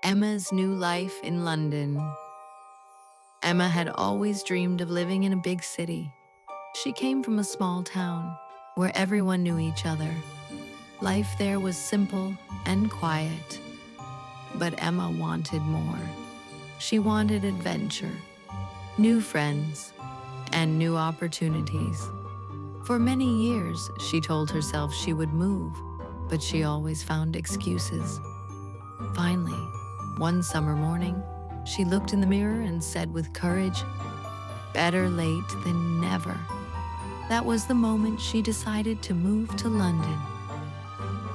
Emma's new life in London. Emma had always dreamed of living in a big city. She came from a small town where everyone knew each other. Life there was simple and quiet. But Emma wanted more. She wanted adventure, new friends, and new opportunities. For many years, she told herself she would move, but she always found excuses. Finally, one summer morning, she looked in the mirror and said with courage, "Better late than never." That was the moment she decided to move to London.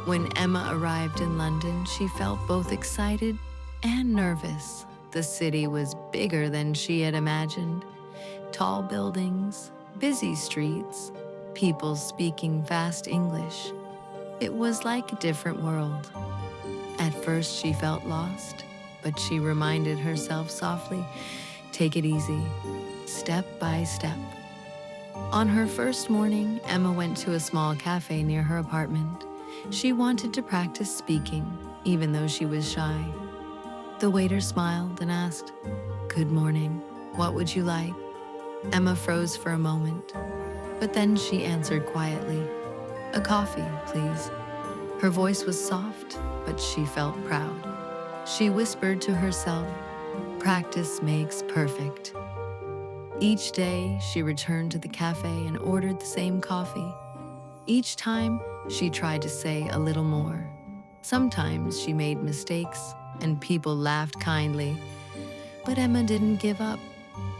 When Emma arrived in London, she felt both excited and nervous. The city was bigger than she had imagined. Tall buildings, busy streets, people speaking fast English. It was like a different world. At first she felt lost, but she reminded herself softly, "Take it easy, step by step." On her first morning, Emma went to a small cafe near her apartment. She wanted to practice speaking, even though she was shy. The waiter smiled and asked, "Good morning, what would you like?" Emma froze for a moment, but then she answered quietly, "A coffee, please." Her voice was soft, but she felt proud. She whispered to herself, "Practice makes perfect." Each day, she returned to the cafe and ordered the same coffee. Each time, she tried to say a little more. Sometimes she made mistakes, and people laughed kindly. But Emma didn't give up.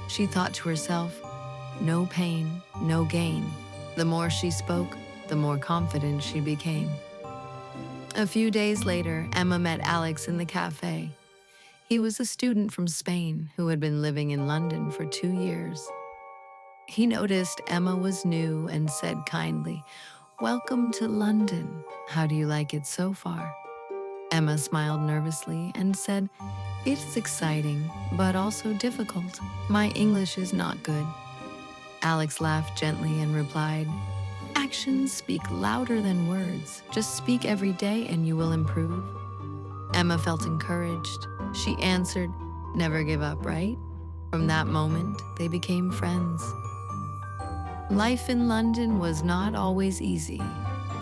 She thought to herself, "No pain, no gain." The more she spoke, the more confident she became. A few days later, Emma met Alex in the cafe. He was a student from Spain who had been living in London for 2 years. He noticed Emma was new and said kindly, "Welcome to London. How do you like it so far?" Emma smiled nervously and said, "It is exciting, but also difficult. My English is not good." Alex laughed gently and replied, "Actions speak louder than words. Just speak every day and you will improve." Emma felt encouraged. She answered, "Never give up, right?" From that moment, they became friends. Life in London was not always easy.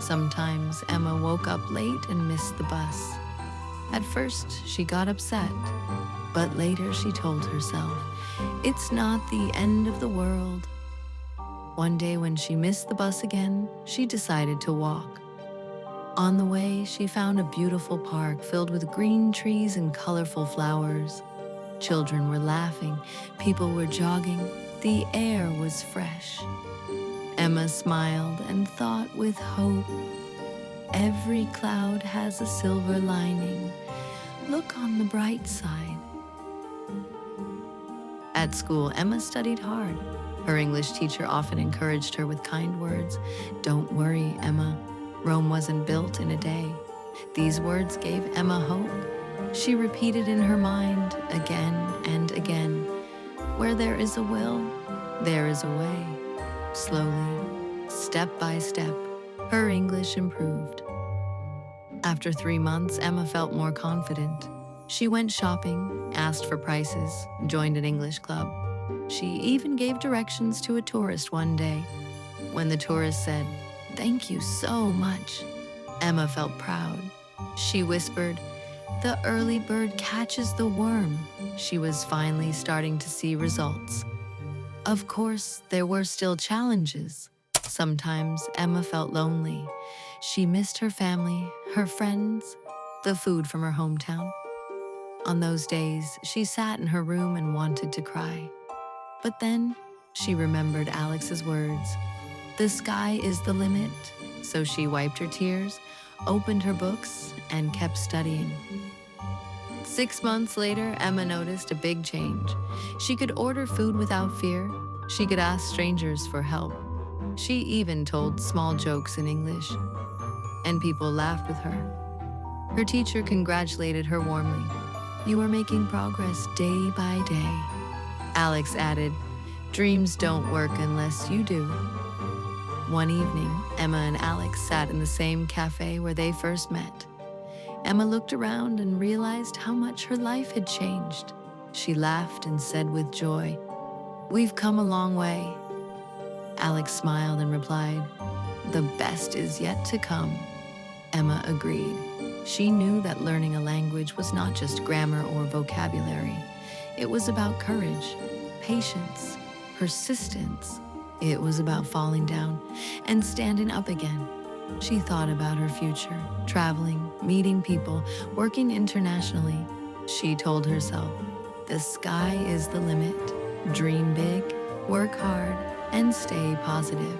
Sometimes Emma woke up late and missed the bus. At first, she got upset, but later she told herself, "It's not the end of the world." One day when she missed the bus again, she decided to walk. On the way, she found a beautiful park filled with green trees and colorful flowers. Children were laughing, people were jogging, the air was fresh. Emma smiled and thought with hope, "Every cloud has a silver lining. Look on the bright side." At school, Emma studied hard. Her English teacher often encouraged her with kind words. "Don't worry, Emma. Rome wasn't built in a day." These words gave Emma hope. She repeated in her mind again and again, "Where there is a will, there is a way." Slowly, step by step, her English improved. After 3 months, Emma felt more confident. She went shopping, asked for prices, joined an English club. She even gave directions to a tourist one day. When the tourist said, "Thank you so much," Emma felt proud. She whispered, "The early bird catches the worm." She was finally starting to see results. Of course, there were still challenges. Sometimes Emma felt lonely. She missed her family, her friends, the food from her hometown. On those days, she sat in her room and wanted to cry. But then, she remembered Alex's words, "The sky is the limit." So she wiped her tears, opened her books, and kept studying. 6 months later, Emma noticed a big change. She could order food without fear. She could ask strangers for help. She even told small jokes in English, and people laughed with her. Her teacher congratulated her warmly. "You are making progress day by day." Alex added, "Dreams don't work unless you do." One evening, Emma and Alex sat in the same cafe where they first met. Emma looked around and realized how much her life had changed. She laughed and said with joy, "We've come a long way." Alex smiled and replied, "The best is yet to come." Emma agreed. She knew that learning a language was not just grammar or vocabulary. It was about courage, patience, persistence. It was about falling down and standing up again. She thought about her future, traveling, meeting people, working internationally. She told herself, "The sky is the limit. Dream big, work hard, and stay positive."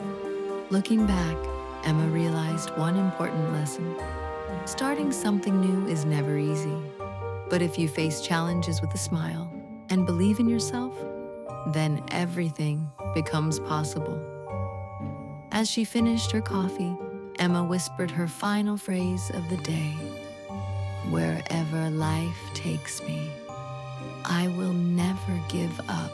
Looking back, Emma realized one important lesson. Starting something new is never easy. But if you face challenges with a smile and believe in yourself, then everything becomes possible. As she finished her coffee, Emma whispered her final phrase of the day. "Wherever life takes me, I will never give up."